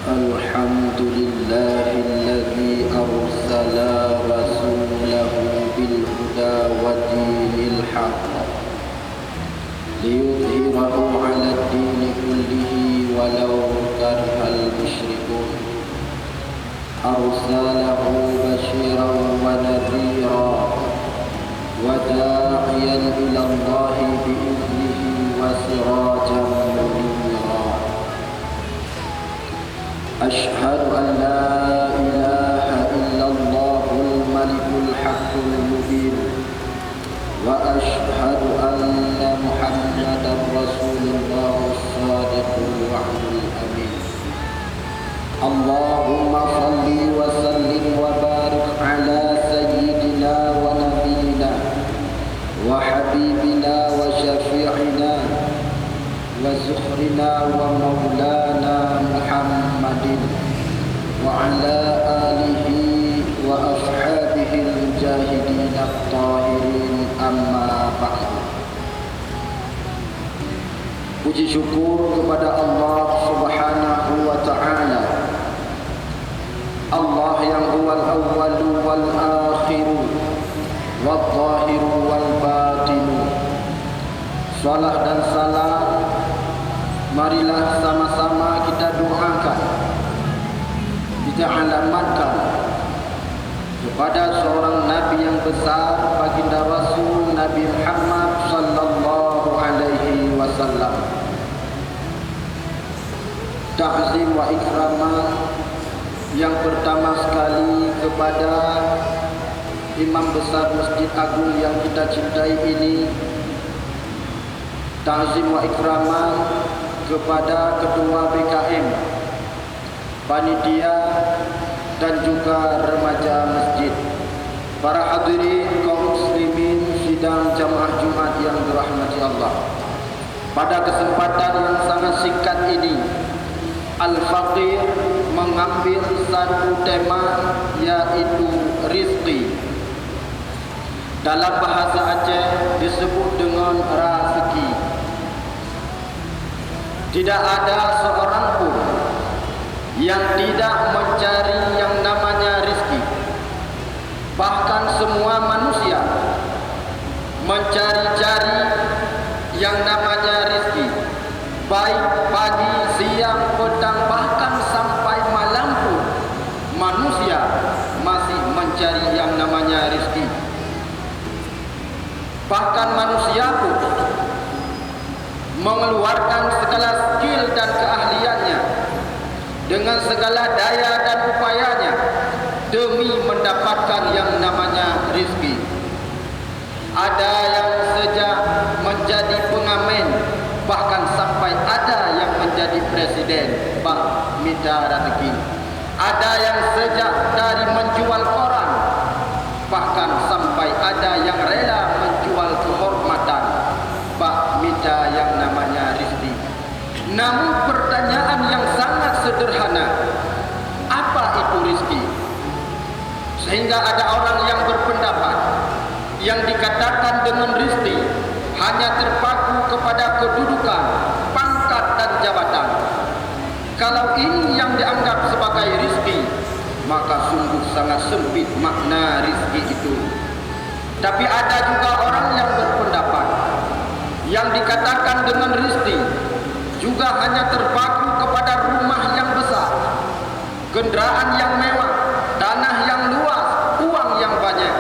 الحمد لله الذي أرسل رسوله بالهدى ودين الحق ليظهره على الدين كله ولو كره المشركون أرسله بشيرا ونذيرا وداعيا إلى الله بإذنه وسراجا منيرا أشهد أن لا إله إلا الله الملك الحق المبين وأشهد أن محمدا رسول الله الصادق الوعد الأمين اللهم صل وسلم وبارك على سيدنا ونبينا وحبيبنا وشفيعنا وزخرنا ومولانا محمد وعلى آله وأصحابه المجاهدين الطاهرين أما بعد. Puji syukur kepada Allah Subhanahu wa ta'ala, Allah yang huwal awwalu wal akhiru wal zahiru wal batinu. Salat dan salam marilah sama-sama kita doakan, kita alamatkan kepada seorang Nabi yang besar, baginda Rasul Nabi Muhammad sallallahu alaihi wasallam. Ta'zim wa ikraman yang pertama sekali kepada Imam Besar Masjid Agung yang kita cintai ini. Ta'zim wa ikraman kepada Ketua BKM, panitia dan juga remaja masjid, para hadirin kaum muslimin sidang jamaah Jumat yang dirahmati Allah. Pada kesempatan yang sangat singkat ini, Al-Faqih mengambil satu tema, yaitu rizki. Dalam bahasa Aceh disebut dengan rezeki. Tidak ada seorang pun yang tidak mencari yang namanya rizki. Bahkan semua manusia mencari-cari yang namanya rizki. Baik pagi, siang, petang, bahkan sampai malam pun manusia masih mencari yang namanya rizki. Bahkan manusia pun mengeluarkan segala skill dan keahliannya dengan segala daya dan upayanya demi mendapatkan yang namanya rizki. Ada yang sejak menjadi pengamen, bahkan sampai ada yang menjadi presiden, bah minta rezeki. Ada yang sejak dari menjual koran, bahkan sampai ada yang rela menjual kehormatan, bah minta yang namanya rizki. Namun pertanyaan yang sangat sederhana, apa itu rizki? Sehingga ada orang yang berpendapat yang dikatakan dengan rizki hanya terpaku kepada kedudukan, pangkat dan jabatan. Kalau ini yang dianggap sebagai rizki, maka sungguh sangat sempit makna rizki itu. Tapi ada juga orang yang berpendapat yang dikatakan dengan rizki juga hanya terpaku kepada rumah yang besar, kendaraan yang mewah, tanah yang luas, uang yang banyak.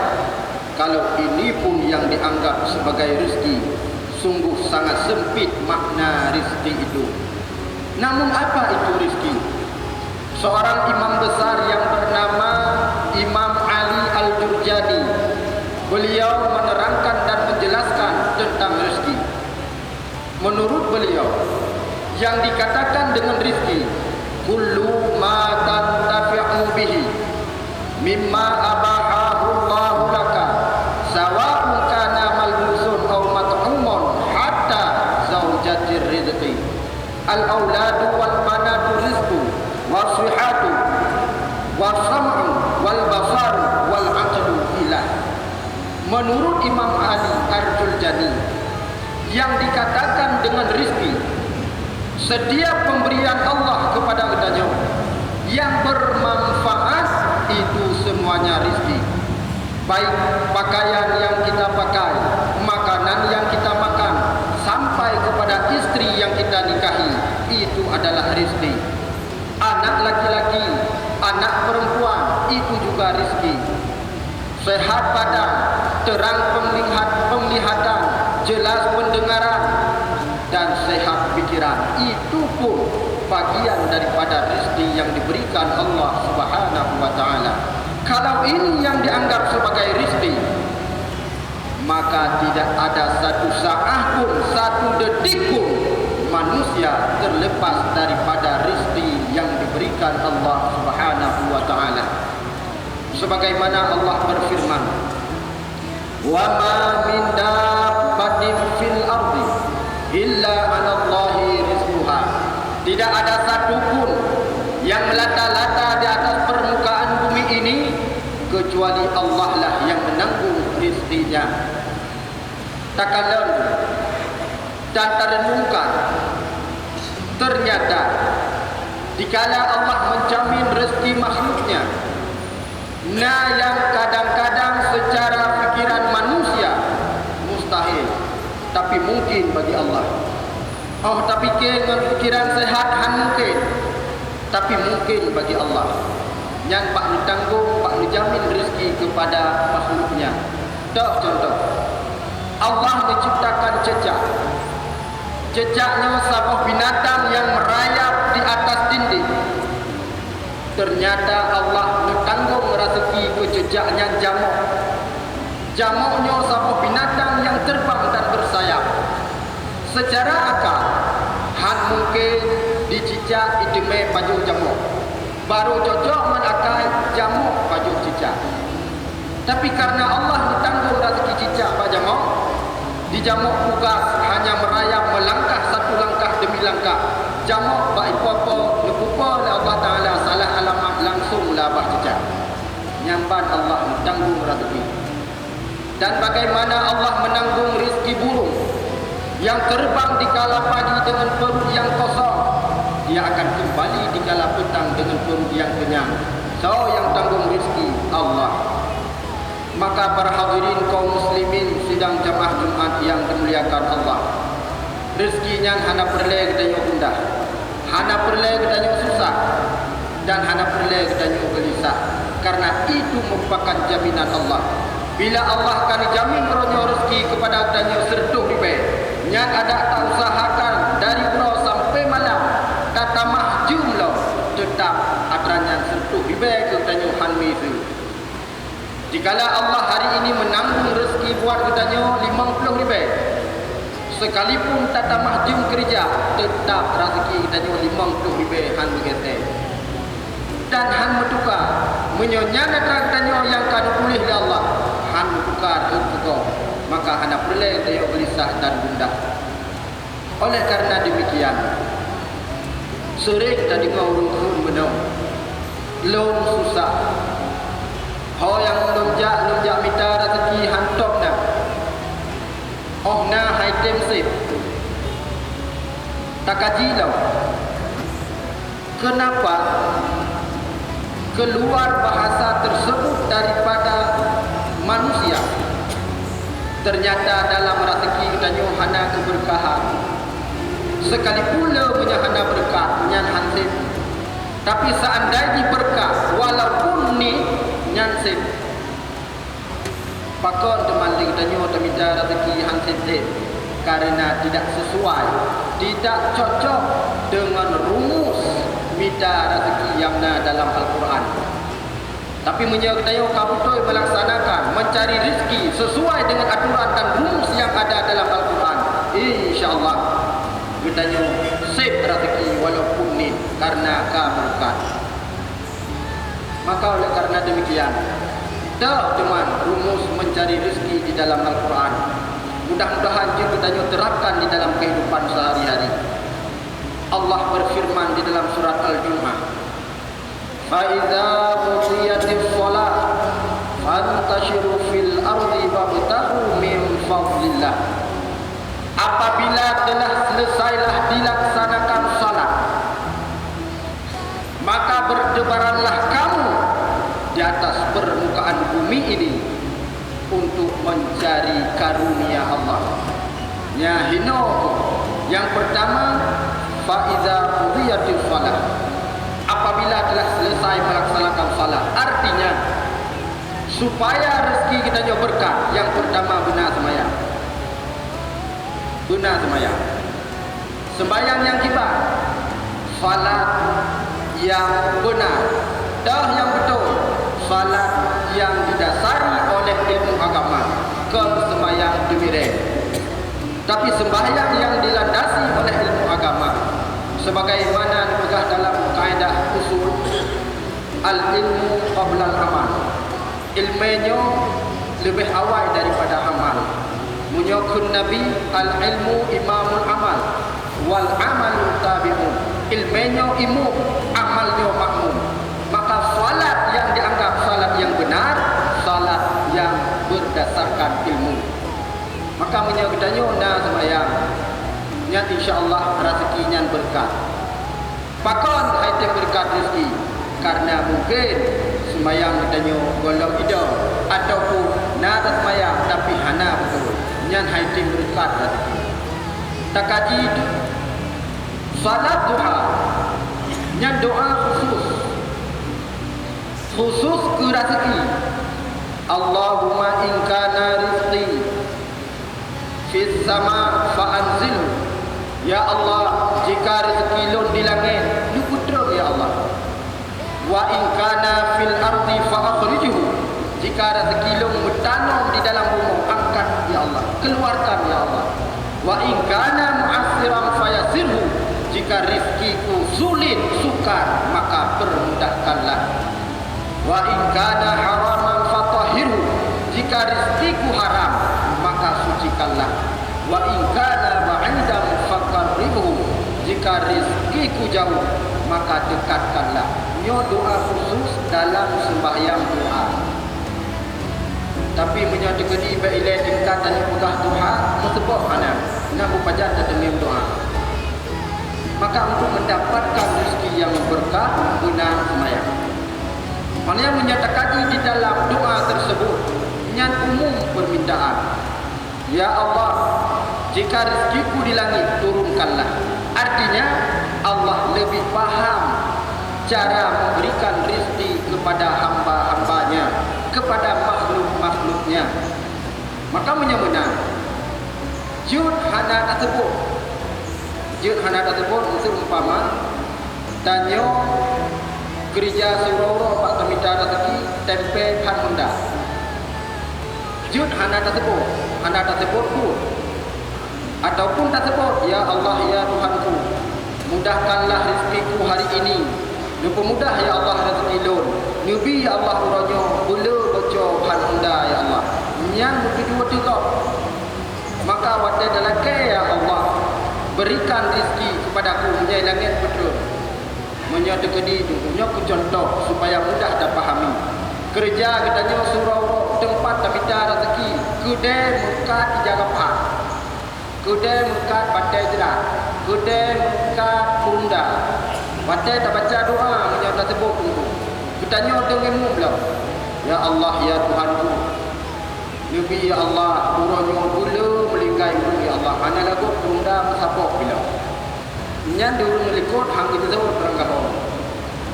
Kalau ini pun yang dianggap sebagai rizki, sungguh sangat sempit makna rizki itu. Namun apa itu rizki? Seorang imam besar yang bernama Imam Ali Al-Jurjani, beliau menerangkan dan menjelaskan tentang rizki. Menurut beliau, yang dikatakan dengan rizki, kullu ma tantafi'u bihi mimma abahahu Allahu laka sawa'un kana malbusun aw mat'umun hatta zaujatir rizqi al-auladu wal banatu rizqu wasihatu wasam'u wal basaru wal aqlu ilah. Menurut Imam Ali Al-Jurjani, yang dikatakan dengan rizki, setiap pemberian Allah kepada kita, yang bermanfaat, itu semuanya rizki. Baik pakaian yang kita pakai, makanan yang kita makan, sampai kepada istri yang kita nikahi, itu adalah rizki. Anak laki-laki, anak perempuan, itu juga rizki. Sehat badan, terang penglihatan, jelas pendengaran, dan sehat pikiran, itu pun bagian daripada rezeki yang diberikan Allah Subhanahu wa taala. Kalau ini yang dianggap sebagai rezeki, maka tidak ada satu saat pun, satu detik pun manusia terlepas daripada rezeki yang diberikan Allah Subhanahu wa taala. Sebagaimana Allah berfirman, "Wa ma min dabbatin fil ardi illa 'ala Allahi rizquha." Tidak ada satu pun yang melata-lata di atas permukaan bumi ini kecuali Allah lah yang menanggung rezekinya. Takalan dan terenungkan, ternyata dikala Allah menjamin rezeki makhluknya, nah yang kadang-kadang secara fikiran manusia mustahil, tapi mungkin bagi Allah. Oh, tapi dengan fikiran sehat mungkin, tapi mungkin bagi Allah. Yang pak ditanggung, pak dijamin rezeki kepada makhluknya. Contoh, Allah menciptakan jejak. Jejaknya sebuah binatang yang merayap di atas dinding. Ternyata Allah menanggung rezeki ke jejaknya jamuk. Jamuknya sebuah binatang yang terbang dan bersayap. Secara akal, mungkin dicicak ideme baju jamuk, baru cocok menakai jamuk baju cicak. Tapi karena Allah ditanggung rezeki cicak baju jamuk, di jamuk tugas hanya merayap melangkah satu langkah demi langkah. Jamuk baik apa lupa Allah Taala salah alamat langsung labah cicak. Nyamban Allah ditanggung rezeki. Dan bagaimana Allah menanggung rezeki burung yang terbang di kala pagi dengan perut yang kosong, dia akan kembali di kala petang dengan perut yang kenyang. So yang tanggung rezeki Allah. Maka para hadirin kaum muslimin sidang jamaah Jumat yang dimuliakan Allah, rezekinya hana perle kita mudah, hana perle kita susah, dan hana perle kita gelisah, karena itu merupakan jaminan Allah. Bila Allah akan dijamin ronyo rezeki kepada tanya sertuh ribe, yang ada tak usahakan dari pro sampai malam, kata mahjum lo, tetap adranya sertuh ribe ke tanya hanmi itu. Jikalau Allah hari ini menanggung rezeki buat katanya 50 ribu, sekalipun tata mahjum kerja, tetap rezeki katanya 50 ribu han begitu. Dan han bertukar, menyonyana katanya yang kadu pulih ya Allah, han bertukar untuk maka hana perlu dia gelisah dan gundah. Oleh karena demikian, sering tadi ngurung menang, lom susah. Ho yang lonjak minta rezeki hantok nak. Oh na hai tem sip. Tak kaji lau. Kenapa keluar bahasa tersebut daripada manusia? Ternyata dalam rezeki katanya hana keberkahan. Sekalipun le punya hana berkah, nyan hansip. Tapi seandainya berkah, walaupun ni nyansip, pakon teman lagi tanya minta rezeki hansip karena tidak sesuai, tidak cocok dengan rumus minta rezeki yang dalam Al-Quran. Tapi menyertai kabutoy melaksanakan mencari rezeki sesuai dengan aturan dan rumus yang ada dalam Al-Quran, insya-Allah katanya sip rezeki walaupun ni karena keberkahan. Maka oleh karena demikian, dah teman rumus mencari rezeki di dalam Al-Quran. Mudah-mudahan kita terapkan di dalam kehidupan sehari-hari. Allah berfirman di dalam surat Al-Jumu'ah, "Fa'idza qudiyatis shalah fantashiru fil ardi wabtaghu min fadlillah." Apabila telah selesailah dilaksanakan salat, maka berdebat nya hino. Yang pertama, faiza qudiyatis shalah, apabila telah selesai melaksanakan salat. Artinya supaya rezeki kita juga berkah, yang pertama benar sembahyang. Benar sembahyang. Sembahyang yang kita, salat yang benar, dah yang betul, salat yang didasari oleh ilmu agama, ke sembahyang demikian. Tapi sembahyang yang dilandasi oleh ilmu agama, sebagaimana dipegang dalam kaedah usul al-ilmu qabla al-amal, ilmunya lebih awal daripada amal. Menyokun Nabi, al-ilmu imamul amal wal amalu tabi'un. Ilmunya imam, amalnya makmum. Maka salat yang dianggap salat yang benar, salat yang berdasarkan ilmu. Maka menyokutanya nak sembahyang, nyat insyaAllah rezekinya berkat. Pakon haitim berkat rezeki, karena mungkin sembahyang katanya golong hidup, ataupun nak sembahyang tapi hana betul, nyat haitim berkat rezeki. Tak kaji salat duha, nyat doa khusus ke rezeki. Allahumma in kana rizqi fis sama fa'anzil. Ya Allah, jika rezeki lun di langit, lu putra ya Allah. Wa in kana fil ardi fa'akhrijhu. Jika rezeki lun bertanam di dalam bumi, angkat ya Allah, keluarkan ya Allah. Wa in kana mu'assiran fayasirhu. Jika rezekiku sulit, sukar, maka permudahkanlah. Wa in kana haraman fatahhirhu. Jika rezekiku haram, maka sucikanlah. Wa in kana ba'idan faqarribhu. Jika rezekiku jauh, maka dekatkanlah. Nyo doa khusus dalam sembahyang doa. Tapi menyadikani bailai tingkatan pegah doa, mesebab mana nak berpajar dengan doa. Maka untuk mendapatkan rezeki yang berkah, benar sembahyang. Mana menyatakan di dalam doa tersebut yang umum permintaan. Ya Allah, jika rezekiku di langit, turunkanlah. Artinya Allah lebih faham cara memberikan rezeki kepada hamba-hambanya, kepada makhluk-makhluknya. Maka menyamuna jud hana tersebut. Jud hana tersebut seumpama tanyo gereja surau pak temita rezeki tempe han munda. Jud hana tersebut pun, ataupun tersebut, ya Allah ya Tuhanku, mudahkanlah rezekiku hari ini. Lupa mudah ya Allah rezeki lun. Nubi ya Allah uranya bula baca han munda ya Allah. Yang kedua juga, maka wadah dalake ya Allah, berikan rezeki kepadaku menjadi langit betul. Menyadekani dunia ku contoh supaya mudah dipahami. Kerja katanya surau tempat tabita rezeki, kedai mekat dijaga pak, kedai mekat batai jerat, kedai mekat bunda, batai tak baca doa menyata sebut dulu. Katanya denganmu belum? Ya Allah ya Tuhanku, Nabi ya Allah, turunnya gula melingkai ya Allah, mana lagu bunda mesapok bila. Nyan dulu melikut hang itu sebut berangkahon.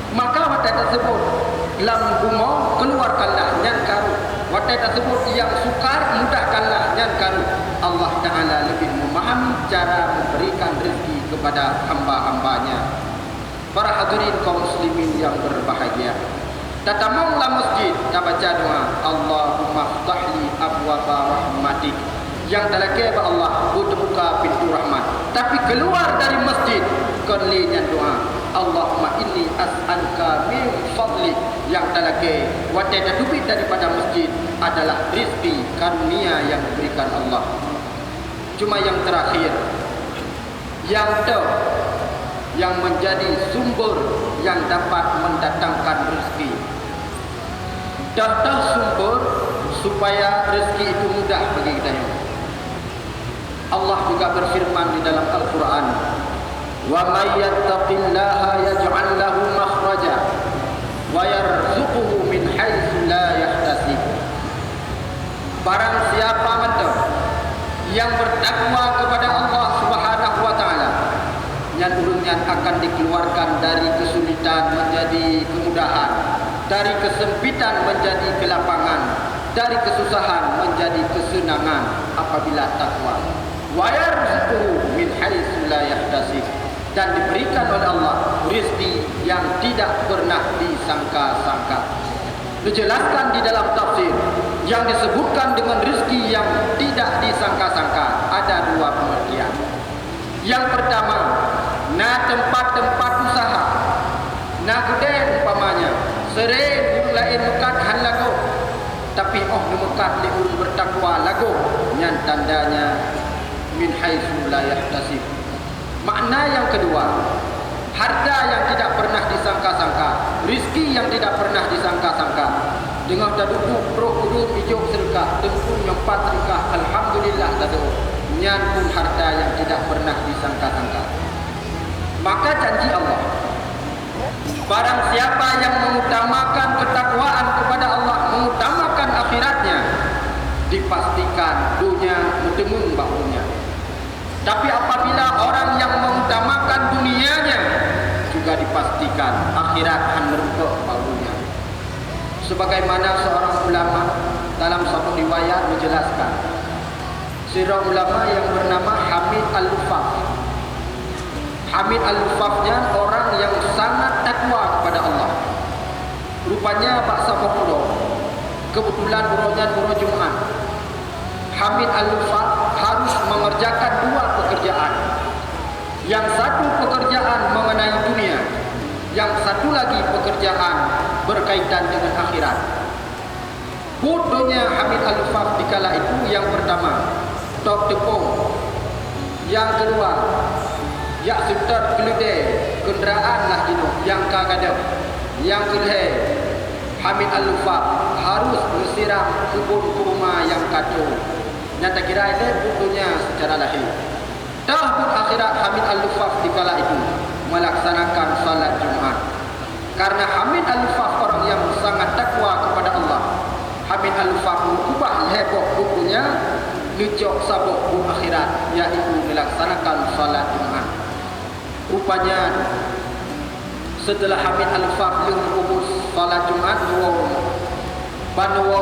Maka wadah tersebut lam bunga keluarkanlah nyan karu. Wadah tersebut yang sukar mudahkanlah nyan karu. Allah Ta'ala lebih memahami cara memberikan rezeki kepada hamba-hambanya. Para hadirin kaum muslimin yang berbahagia, tatamonglah masjid dan baca doa Allahumma ftahli abwaba rahmatik. Yang dalake ba Allah buka pintu rahmat. Tapi keluar dari masjid kerlinya doa Allahumma inni as'aluka min fadli. Yang dalake wadah duduk daripada masjid adalah rezeki karunia yang diberikan Allah. Cuma yang terakhir, yang menjadi sumber yang dapat mendatangkan rezeki. Dah sumber supaya rezeki itu mudah bagi kita. Allah juga berfirman di dalam Al-Quran, wa may yattaqillaha yaj'al lahu makhraja wa yarzuquhu min haitsu la yahtasib. Barang siapa yang bertakwa kepada Allah Subhanahu wa taala, nyan urungan akan dikeluarkan dari kesulitan menjadi kemudahan, dari kesempitan menjadi kelapangan, dari kesusahan menjadi kesenangan apabila takwa. Wa yarzuquhu min haitsu la yahtasib, dan diberikan oleh Allah rezeki yang tidak pernah disangka-sangka. Dijelaskan di dalam tafsir yang disebutkan dengan rezeki yang tidak disangka-sangka ada dua pengertian. Yang pertama, na tempat-tempat usaha, na kedai umpamanya, sering urang lain mekat han lagu, tapi mekat li urang bertakwa lagu, nyan tandanya min haitsu la yahtasib. Makna yang kedua, harta yang tidak pernah disangka-sangka, rezeki yang tidak pernah disangka-sangka. Dengan dah duduk perut kudus hijau serikah, tempun yang 4 serikah, alhamdulillah tadu. Nyan pun harta yang tidak pernah disangka-sangka. Maka janji Allah, barang siapa yang mengutamakan ketakwaan kepada Allah, mengutamakan akhiratnya, dipastikan dunia mendengung bahunya. Tapi apabila orang yang mengutamakan dunianya, juga dipastikan akhirat akan merukuk bahunya. Sebagaimana seorang ulama dalam satu riwayat menjelaskan, seorang ulama yang bernama Hamid Al-Lufaf. Hamid Al-Lufafnya orang yang sangat takwa kepada Allah. Rupanya Pak Sabokuro, kebetulan urutnya urut Jumat. Hamid Al-Lufaf harus mengerjakan 2 pekerjaan. Yang satu pekerjaan mengenai dunia, yang satu lagi pekerjaan berkaitan dengan akhirat. Bodohnya Hamid Al-Lufaf dikala itu, yang pertama tok tepung, yang kedua ya setar keledai kenderaan lah dino yang kadang, yang kedua Hamid Al-Lufaf harus mensiram kebun kurma yang kacau. Nyata kira ini bodohnya secara lahir. Tahun akhirat Hamid Al-Lufaf dikala itu melaksanakan salat Jumat. Karena Hamid Al-Lufaf orang yang sangat takwa kepada Allah, Hamid Al-Lufaf mengubah heboh bukunya ngejok sabuk bu akhirat, yaitu melaksanakan salat Jumat. Rupanya setelah Hamid Al-Lufaf lengkubus salat Jumat Banuwa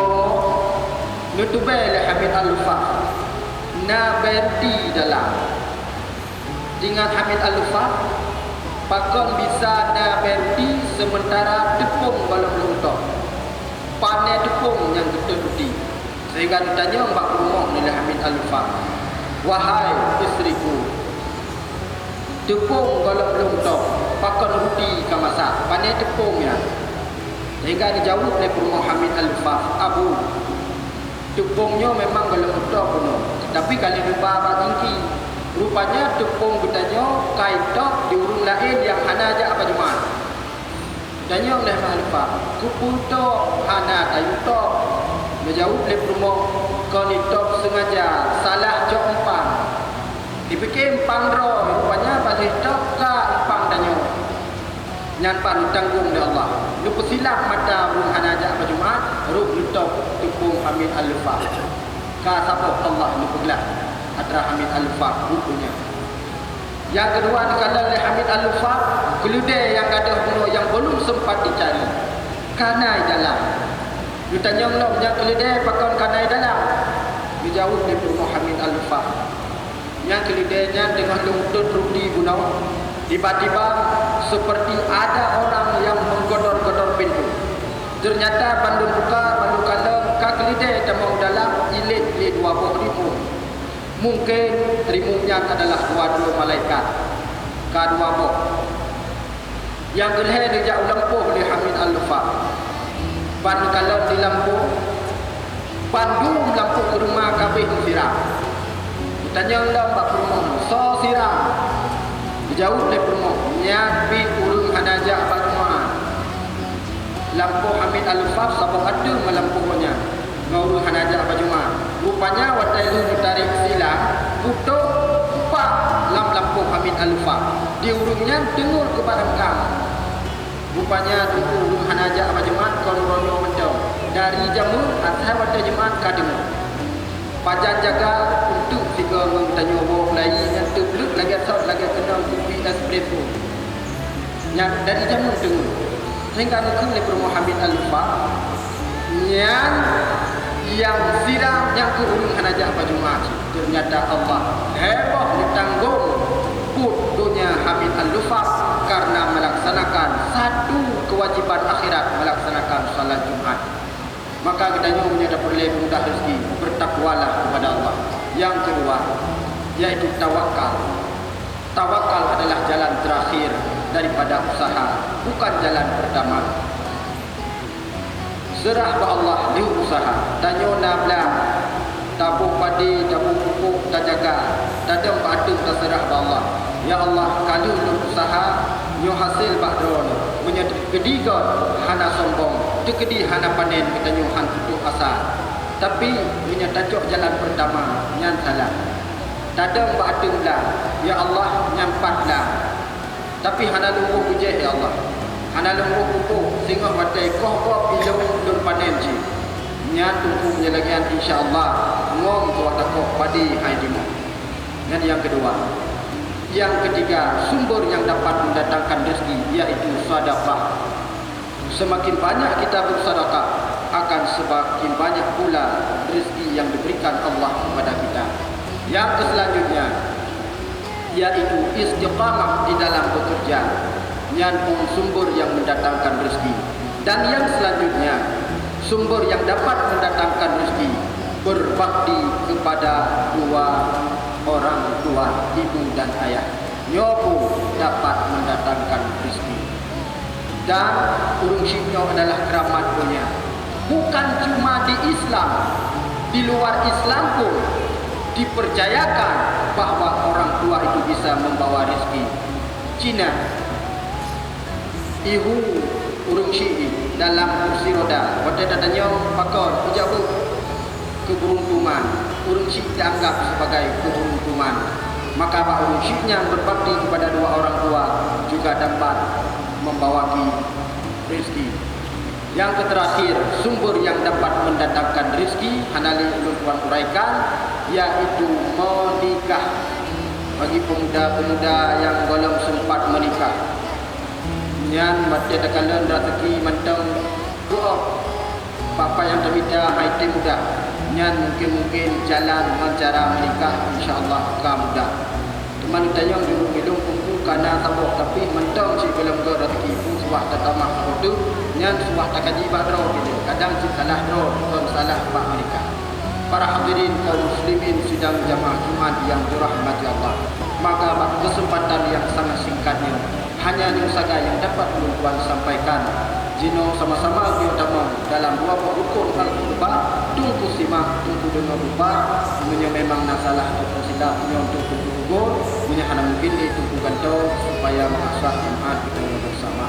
nutubel Hamid Al-Lufaf na berdi dalam dengan Hamid Al-Lufaf pakon bisa na berdi sementara tepung kalau belum tok panen tepung yang betul-betul. Sehingga ditanya mbak rumah oleh Hamid Al-Lufaf, wahai isteriku, tepung kalau belum tok pakon roti ke masak panen tepung ya. Sehingga dijawab oleh rumah Hamid Al-Lufaf, abu, tepungnya memang belum tok penuh, tapi kali lupa abang tinggi. Rupanya tepung bertanya kaitok di urung lain yang hana aja apa Jumat. Tanya oleh Al-Lufaf, kupunto hana tayutok. Menjawab oleh rumah, kau ni tok sengaja salah jok empang. Dipikir empang roh, rupanya balik tok ka empang tanya. Nyan pan tanggung di Allah. Lu pesilap mata urung hana aja apa Jumat, ruh tok tepung Hamid Al-Lufaf. Ka sabuk Allah lu pegelah antara Hamid Al-Lufaf bukunya. Yang kedua dikala oleh Hamid Al-Lufaf, keledai yang ada bunuh yang belum sempat dicari. Kanai dalam. Dia tanya Allah punya keledai pakon kanai dalam. Dijawab oleh Hamid Al-Lufaf. Yang keledainya dengan lutut rudi gunau. Tiba-tiba seperti ada orang yang menggodor-godor pintu. Ternyata bandung buka, bandung kala, kak keledai temau dalam ilit di 20 ribu. Mungkin rimunya adalah dua malaikat. Kedua boh. Yang kedua dia lampu oleh Hamid Al-Lufaf. Pan kalau di lampu, pandum lampu ke rumah kabeh siram. Tanya Allah mbak rumah, so siram. Dijawab oleh rumah, nyapi urung hanaja apa rumah. Lampu Hamid Al-Lufaf sabuk ada melampunya. Ngurung hanaja apa Jumat. Rupanya waktu itu ditarik silang, putuk pak lampu Hamid Al-Lufaf. Di urungnya dengur ke barangkang. Rupanya tunggu urung hanaja apa Jumat kon rono mendau. Dari jamur asal waktu Jumat ka dengur. Pajan jaga untuk tiga tanya bawa lain yang terbelut lagi asal lagi kena kopi espresso. Yang dari zaman dulu sehingga aku oleh Muhammad Al-Lufa yang siram yang kurung hanajah pada Jumat. Ternyata Allah heboh ditanggung putunya Hamid Al-Lufa karena melaksanakan satu kewajiban akhirat, melaksanakan salat Jumat. Maka kita dapat peroleh mudah rezeki, bertakwalah kepada Allah. Yang kedua yaitu tawakal. Tawakal adalah jalan terakhir daripada usaha, bukan jalan pertama. Serah kepada Allah di usaha. Tanya nabla, tabung padi, tabung pupuk, tak jaga. Tadam padu terserah kepada Allah. Ya Allah, kalau usaha nyo hasil bakdron, punya kediga hana sombong, tekedi hana panen kita nyo han putus asa. Tapi punya tajuk jalan pertama nyan salah. Tadam padu lah. Ya Allah, nyampatlah. Tapi hana lumpuh bujeh ya Allah. Hana lumpuh pupuk sehingga matai koh pilung lur panen ji. Nyan tunggu penyelagian insya-Allah ngom tuah takok padi hai dimo. Dan yang kedua, yang ketiga, sumber yang dapat mendatangkan rezeki yaitu sedekah. Semakin banyak kita bersedekah, akan semakin banyak pula rezeki yang diberikan Allah kepada kita. Yang selanjutnya yaitu istiqamah di dalam bekerja, yang sumber yang mendatangkan rezeki. Dan yang selanjutnya, sumber yang dapat mendatangkan rezeki, berbakti kepada dua orang tua, ibu dan ayah. Nyobu dapat mendatangkan rezeki. Dan urung syiknya adalah keramat punya. Bukan cuma di Islam, di luar Islam pun dipercayakan bahawa orang tua itu bisa membawa rezeki. Cina, ibu urung syik dalam kursi roda, pada tanya pakar, ujar keberuntungan. Urung syik dianggap sebagai keberuntungan. Maka pak urung syiknya berbakti kepada dua orang tua juga dapat membawa rezeki. Yang terakhir, sumber yang dapat mendatangkan rezeki hanali ulun tuan uraikan, yaitu menikah. Bagi pemuda-pemuda yang belum sempat menikah, yang mati tekalan rezeki mentang doa bapa yang terbita hai muda, yang mungkin jalan dengan cara menikah insya-Allah ka mudah. Teman tanya dulu belum kumpul kana sabok tapi mentang si belum ke rezeki pun suah tatamah waktu yang suah tak kaji badro gitu. Kadang si salah dro, bukan salah pak menikah. Para hadirin kaum muslimin sidang jamaah Jumat yang dirahmati Allah. Maka kesempatan yang sangat singkatnya hanya yang saja yang dapat tuan sampaikan. Jino sama-sama diutama dalam dua rukun al-qurba, tunggu simak, tunggu dengar rupa, punya memang nasalah atau silap punya untuk gugur, punya hana mungkin ditunggu gantau supaya mengasah jemaat kita bersama.